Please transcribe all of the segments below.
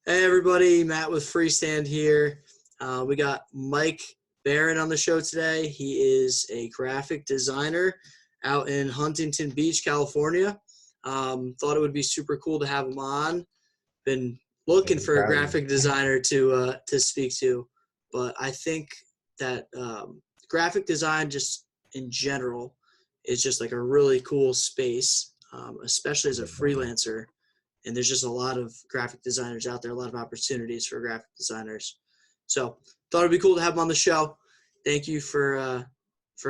Hey everybody, Matt with Freestand here. We got Mike Barron on the show today. He is a graphic designer out in Huntington Beach, California. Thought it would be super cool to have him on. Been looking Thanks for for a having me. graphic designer to speak to, but I think that graphic design just in general is just like a really cool space, especially as a Yeah, definitely. freelancer, and there's just a lot of graphic designers out there, a lot of opportunities for graphic designers. So thought it'd be cool to have him on the show. Thank you for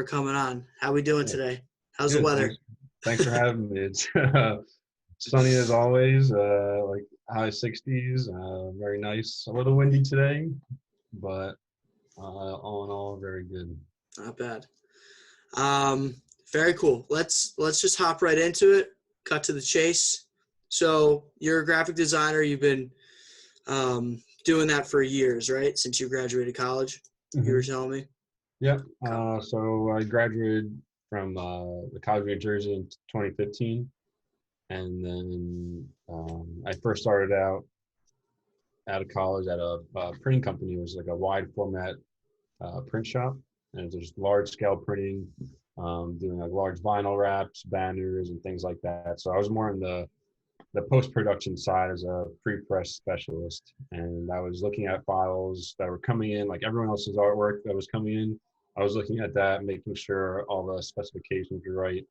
coming on. How we doing Yeah, today? How's the good. weather? Thanks for having me. It's sunny as always, like high 60s, very nice. A little windy today, but all in all, very good. Not bad. Um, Very cool. Let's just hop right into it. Cut to the chase. So you're a graphic designer. You've been doing that for years, right? Since you graduated college, you were Hmm. telling me. Yeah. Okay. So I graduated from the College of New Jersey in 2015, and then I first started out of college at a printing company. It was like a wide format print shop, and there's large scale printing, doing like large vinyl wraps, banners, and things like that. So I was more on the post production side as a pre-press specialist, and I was looking at files that were coming in, like everyone else's artwork that was coming in. I was looking at that, making sure all the specifications were right,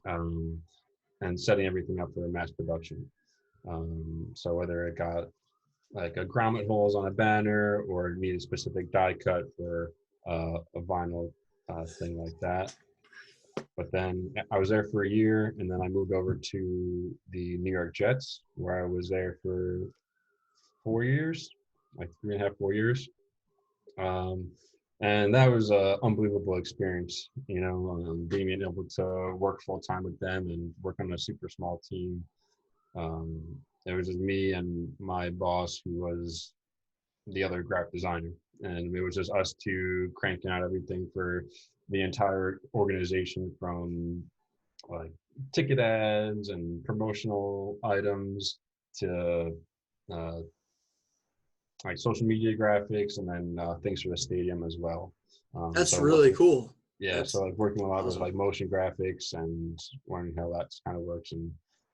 um, and setting everything up for mass production. So whether it got like a grommet holes on a banner or need a specific die cut for a vinyl thing like that. But then I was there for a year, and then I moved over to the New York Jets, where I was there for 4 years, like 3.5, 4 years. Um, and that was an unbelievable experience, being able to work full time with them and work on a super small team. Um, it was just me and my boss, who was the other graphic designer, and it was just us two cranking out everything for the entire organization, from like ticket ads and promotional items to uh, like social media graphics, and then things for the stadium as well. That's So really working, cool. yeah, so That's like working a lot with awesome. like motion graphics and learning how that kind of works. And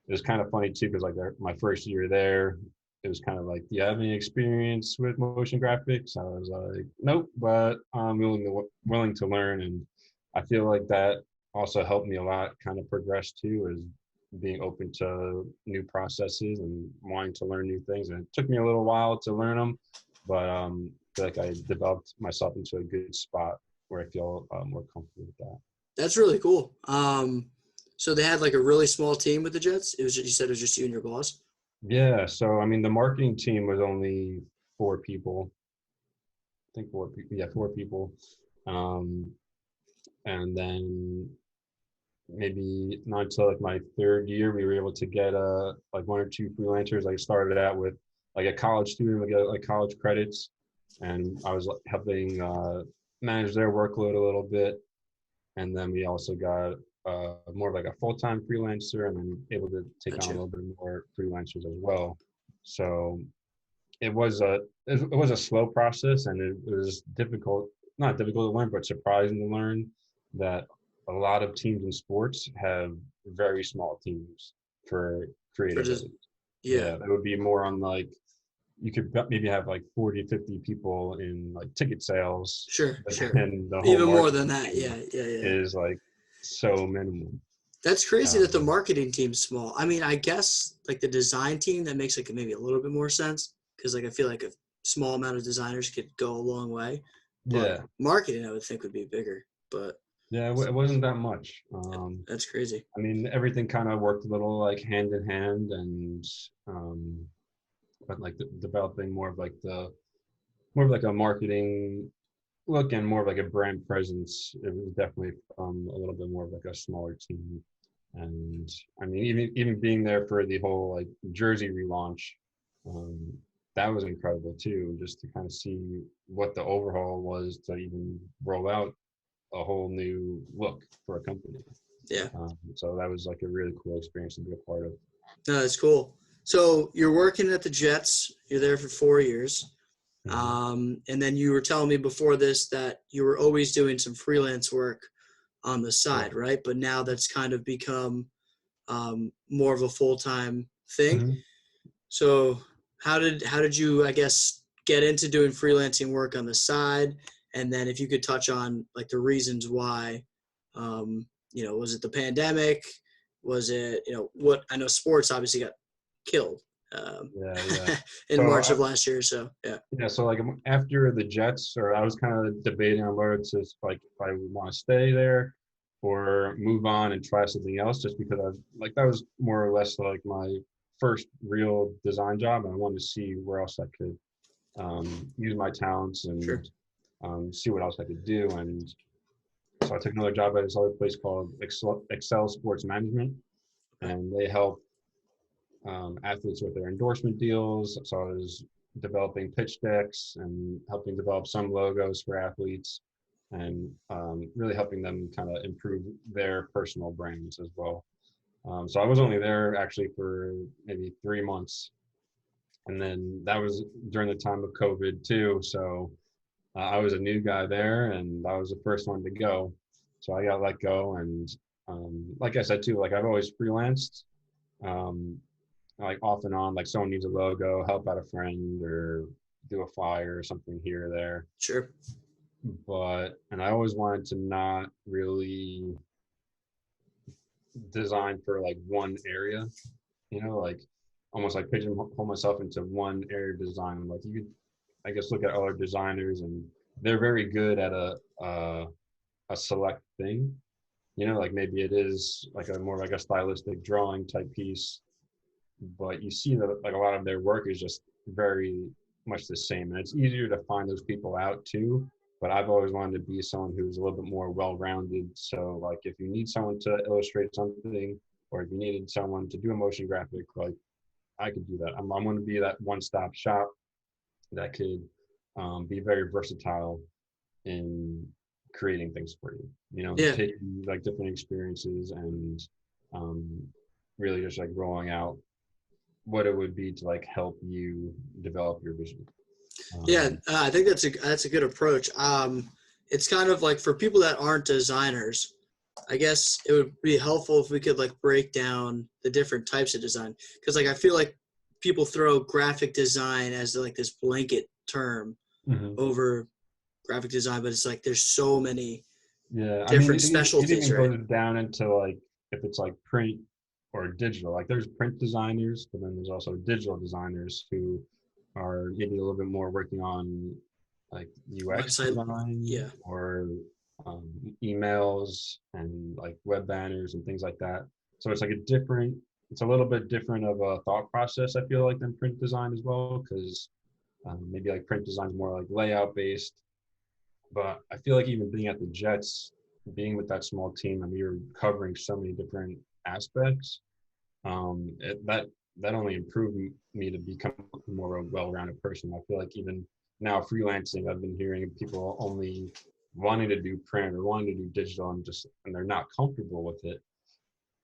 it was kind of funny too, because like my first year there, it was kind of like, do you have any experience with motion graphics? I was like, nope, but I'm willing to learn. And I feel like that also helped me a lot kind of progress too, is being open to new processes and wanting to learn new things. And it took me a little while to learn them, but I feel like I developed myself into a good spot where I feel more comfortable with that. That's really cool. So they had like a really small team with the Jets. It was you said it was just you and your boss. Yeah, so I mean, the marketing team was only 4 people. I think 4 people. Yeah, 4 people. Um, and then maybe not until like my third year, we were able to get like one or two freelancers. I started out with like a college student, we got like college credits, and I was like, helping manage their workload a little bit. And then we also got more of like a full-time freelancer, and then able to take on a Gotcha. little bit more freelancers as well. So it was a slow process, and it was difficult, not difficult to learn, but surprising to learn that a lot of teams in sports have very small teams for For creative just aids. yeah. Yeah, that would be more on like, you could maybe have like 40, 50 people in like ticket sales, Sure, but sure. then the whole Even more than marketing that. team Yeah, yeah, yeah. is like so minimal. That's crazy that the Um, marketing team's small. I mean, I guess like the design team that makes like maybe a little bit more sense because like I feel like a small amount of designers could go a long way, but yeah, marketing I would think would be bigger. But yeah, it wasn't that much. that's crazy. I mean, everything kind of worked a little like hand in hand, and um, but like developing more of like the more of like a marketing look and more of like a brand presence. It was definitely from a little bit more of like a smaller team. And I mean, even being there for the whole like jersey relaunch, um, that was incredible too. Just to kind of see what the overhaul was, to even roll out a whole new look for a company. Yeah. So that was like a really cool experience to be a part of. No, that's cool. So you're working at the Jets. You're there for 4 years. Mhm. And then you were telling me before this that you were always doing some freelance work on the Yeah. side, right? But now that's kind of become more of a full-time thing. Mhm. So how did you, I guess, get into doing freelancing work on the side? And then if you could touch on like the reasons why, was it the pandemic? Was it, what I know sports obviously got killed Yeah, yeah. in So March of last year. So yeah, so like after the Jets, or I was kind of debating on whether to like if I would want to stay there or move on and try something else, just because I like that was more or less like my first real design job, and I wanted to see where else I could use my talents sure. and see what else I could do. And so I took another job at this other place called Excel Sports Management, Okay. and they help athletes with their endorsement deals. So I was developing pitch decks and helping develop some logos for athletes, and really helping them kind of improve their personal brands as well. So I was only there actually for maybe 3 months, and then that was during the time of COVID too. So I was a new guy there, and I was the first one to go. So I got let go, and like I said too, like I've always freelanced. Um, like off and on, like someone needs a logo, help out a friend, or do a flyer or something here or there. Sure. And I always wanted to not really design for like one area, like almost like pigeonhole myself into one area of design. Like you could, I guess, look at other designers and they're very good at a select thing. Like maybe it is like a more like a stylistic drawing type piece, but you see that like a lot of their work is just very much the same, and it's easier to find those people out too. But I've always wanted to be someone who's a little bit more well-rounded. So like if you need someone to illustrate something, or if you needed someone to do a motion graphic, like I could do that. I'm going to be that one-stop shop that could be very versatile in creating things for you, Yeah. taking like different experiences and um, really just like rolling out what it would be to like help you develop your vision. Yeah, Um, I think that's a good approach. It's kind of like for people that aren't designers, I guess it would be helpful if we could like break down the different types of design, because like I feel like people throw graphic design as like this blanket term mhm. over graphic design, but it's like there's so many Yeah, I mean, different it specialties, even right? goes down into like if it's like print or digital. Like there's print designers, but then there's also digital designers who are maybe a little bit more working on like UX Website, design yeah, or um, emails and like web banners and things like that. So it's like it's a little bit different of a thought process, I feel like, than print design as well, because maybe like print design is more like layout based. But I feel like even being at the Jets, being with that small team, I mean, you're covering so many different aspects. That only improved me to become more of a well-rounded person. I feel like even now freelancing, I've been hearing people only wanting to do print or wanting to do digital and they're not comfortable with it.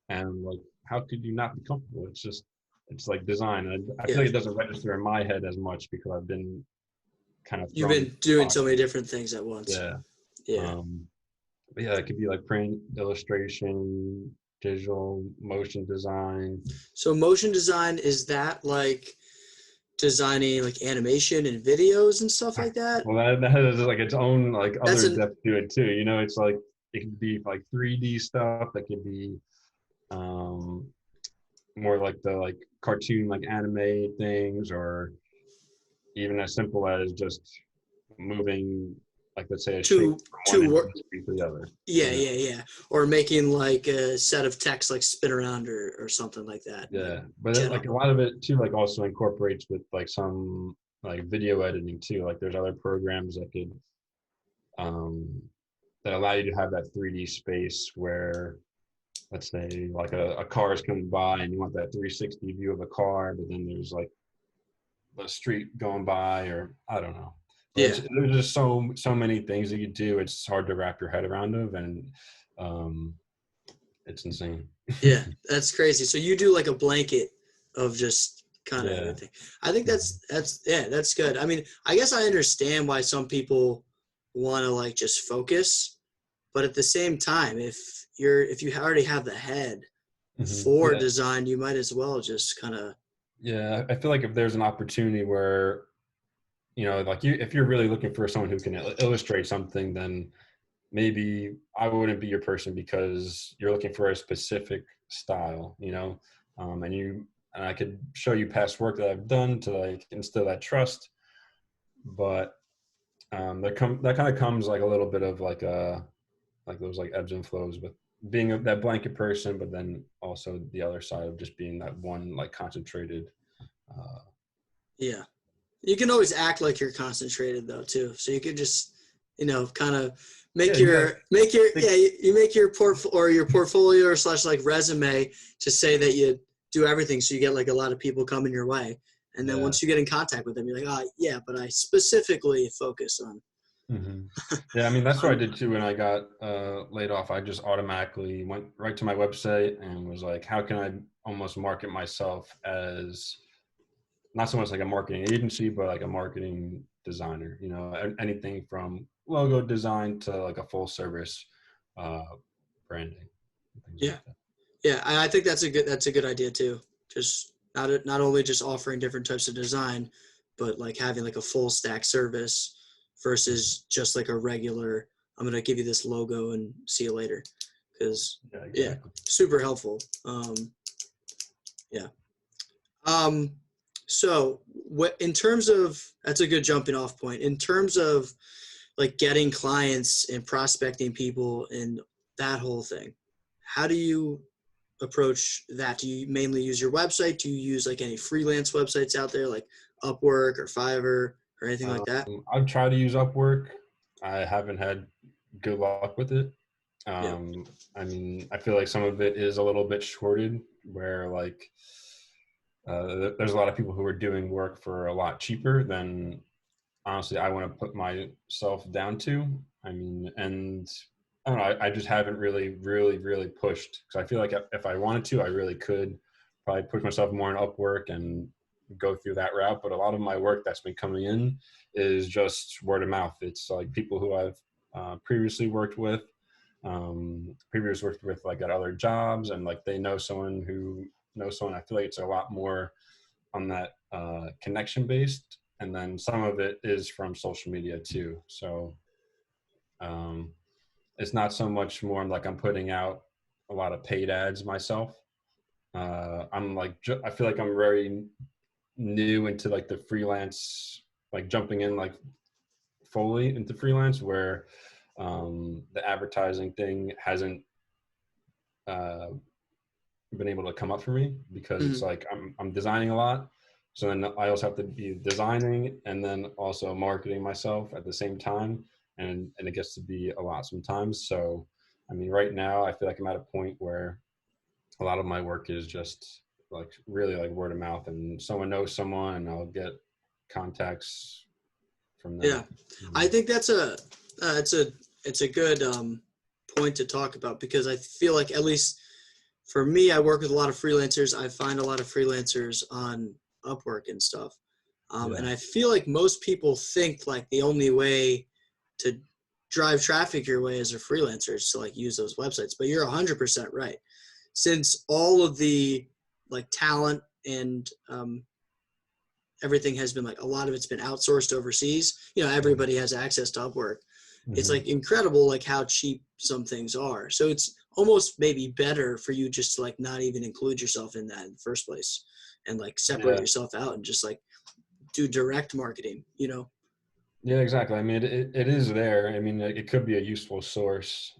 And like, how could you not be comfortable? It's like design. I feel yeah. like it doesn't register in my head as much because I've been kind of You've thrown into been doing box. so many different things at once. Yeah. Yeah. Um, but yeah, it could be like print, illustration, digital, motion design. So motion design, is that like designing like animation and videos and stuff like that? Well, that has like its own like That's other an depth to it too. It's like it could be like 3D stuff. That could be um, more like the like cartoon, like anime things, or even as simple as just moving, like let's say a shape two from one two end of work. the screen to the other. Yeah, You know? yeah, yeah. Or making like a set of text like spin around or something like that. Like Yeah, but like general. a lot of it too, like also incorporates with like some like video editing too. Like there's other programs that could um, that allow you to have that 3D space where, let's say, like a car is coming by and you want that 360 view of a car, but then there's like the street going by, or I don't know. But Yeah. there's just so many things that you do. It's hard to wrap your head around of, and um, it's insane. Yeah. That's crazy. So you do like a blanket of just kind of Yeah. everything. I think that's good. I mean, I guess I understand why some people want to like just focus, but at the same time, if you already have the head for Yeah. design, you might as well just kind of. Yeah. I feel like if there's an opportunity where, like if you're really looking for someone who can illustrate something, then maybe I wouldn't be your person because you're looking for a specific style, and I could show you past work that I've done to like instill that trust, but that kind of comes like a little bit of like those like ebbs and flows with being that blanket person, but then also the other side of just being that one like concentrated. Uh, Yeah. You can always act like you're concentrated though too. So you could just, kind of yeah, you gotta you make your portfolio or slash like resume to say that you do everything. So you get like a lot of people coming your way. And then yeah. once you get in contact with them, you're like, oh yeah, but I specifically focus on, hmm Yeah, I mean that's what I on did too when I got laid off. I just automatically went right to my website and was like, how can I almost market myself as not so much like a marketing agency, but like a marketing designer. Anything from logo design to like a full service uh, branding, things like yeah. that. Yeah. I think that's a good idea too. Just not only just offering different types of design, but like having like a full stack service versus just like a regular, I'm going to give you this logo and see you later. Cause Yeah, yeah, exactly. super helpful. Yeah. Um, so what, in terms of, that's a good jumping off point in terms of like getting clients and prospecting people and that whole thing. How do you approach that? Do you mainly use your website? Do you use like any freelance websites out there like Upwork or Fiverr or anything like that? I've tried to use Upwork. I haven't had good luck with it. Yeah. I mean, I feel like some of it is a little bit shorted, where like there's a lot of people who are doing work for a lot cheaper than honestly I want to put myself down to. I mean, and I don't know. I just haven't really pushed because I feel like if I wanted to, I really could probably push myself more in Upwork and go through that route. But a lot of my work that's been coming in is just word of mouth. It's like people who I've previously worked with, like at other jobs, and like they know someone who knows someone. I feel like it's a lot more on that connection based, and then some of it is from social media too. So um, it's not so much more like I'm putting out a lot of paid ads myself. I'm like I feel like I'm very new into like the freelance, like jumping in like fully into freelance, where the advertising thing hasn't uh, been able to come up for me because it's Mhm. like I'm designing a lot. So then I also have to be designing and then also marketing myself at the same time. And it gets to be a lot sometimes. So, I mean, right now I feel like I'm at a point where a lot of my work is just like really like word of mouth, and someone knows someone and I'll get contacts from Yeah. there. I think that's it's a good point to talk about because I feel like at least for me, I work with a lot of freelancers. I find a lot of freelancers on Upwork and stuff. Yeah. And I feel like most people think like the only way to drive traffic your way as a freelancer is to like use those websites. But you're 100% right. Since all of the like talent and everything has been like a lot of it's been outsourced overseas, everybody has access to Upwork. It's Mm-hmm. like incredible like how cheap some things are. So it's almost maybe better for you just to like not even include yourself in that in the first place and like separate Yeah. yourself out and just like do direct marketing. Yeah, exactly. I mean, it is there. I mean, it could be a useful source.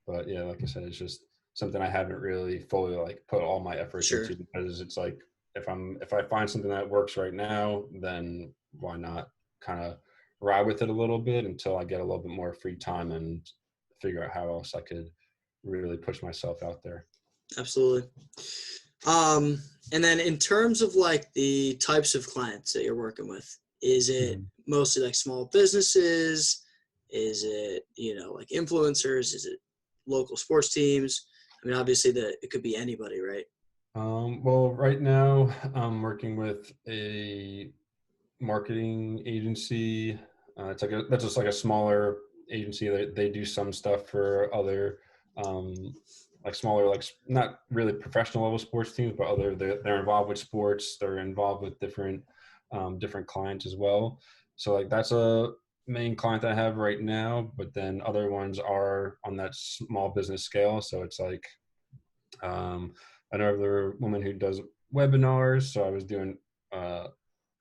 But yeah, like I said, it's just something I haven't really fully like put all my efforts Sure. into because it's like if I find something that works right now, then why not kind of ride with it a little bit until I get a little bit more free time and figure out how else I could really push myself out there. Absolutely. Um, and then in terms of like the types of clients that you're working with, is it Mhm. mostly like small businesses? Is it, like influencers? Is it local sports teams? I mean, obviously it could be anybody, right? Well, right now I'm working with a marketing agency. It's like that's just like a smaller agency. They do some stuff for other, um, like smaller, like not really professional level sports teams, but they're involved with sports. They're involved with different clients as well. So like that's a main client I have right now. But then other ones are on that small business scale. So it's like another woman who does webinars. So I was doing uh,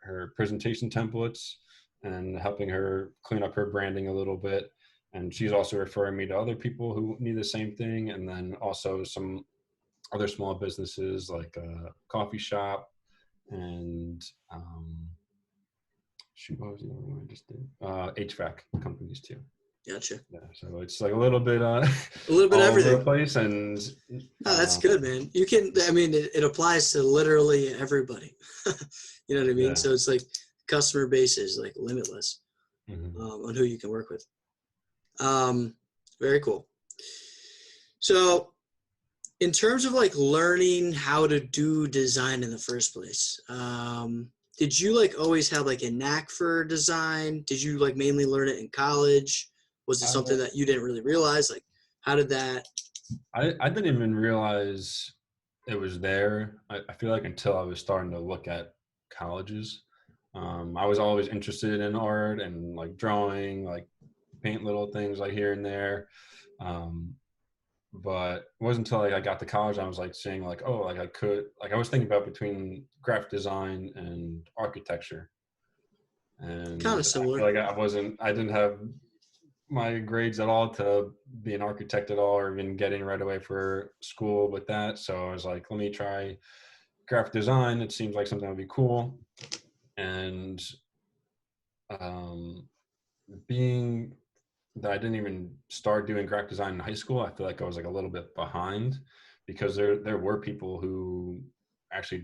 her presentation templates and helping her clean up her branding a little bit. And she's also referring me to other people who need the same thing. And then also some other small businesses like a coffee shop and shoot, what was the other one I just did? HVAC companies too. Gotcha. Yeah, so it's like a little bit A little bit of all over the everything. place, and No, that's um, good, man. You can, I mean, it applies to literally everybody. You know what I mean? yeah. So it's like customer base is like limitless Mhm. on who you can work with. Um, Very cool. So in terms of like learning how to do design in the first place, did you like always have like a knack for design? Did you like mainly learn it in college? Was it something I, that you didn't really realize? Like, how did that? I didn't even realize it was there. I feel like until I was starting to look at colleges. I was always interested in art and like drawing, like paint little things like here and there. Um, but it wasn't until like I got to college I was like saying like, oh, like I could, like I was thinking about between graphic design and architecture. Kind And of I feel similar. like I didn't have my grades at all to be an architect at all, or even getting right away for school with that. So I was like, let me try graphic design. It seems like something that would be cool. And um, being that I didn't even start doing graphic design in high school, I feel like I was like a little bit behind because there were people who actually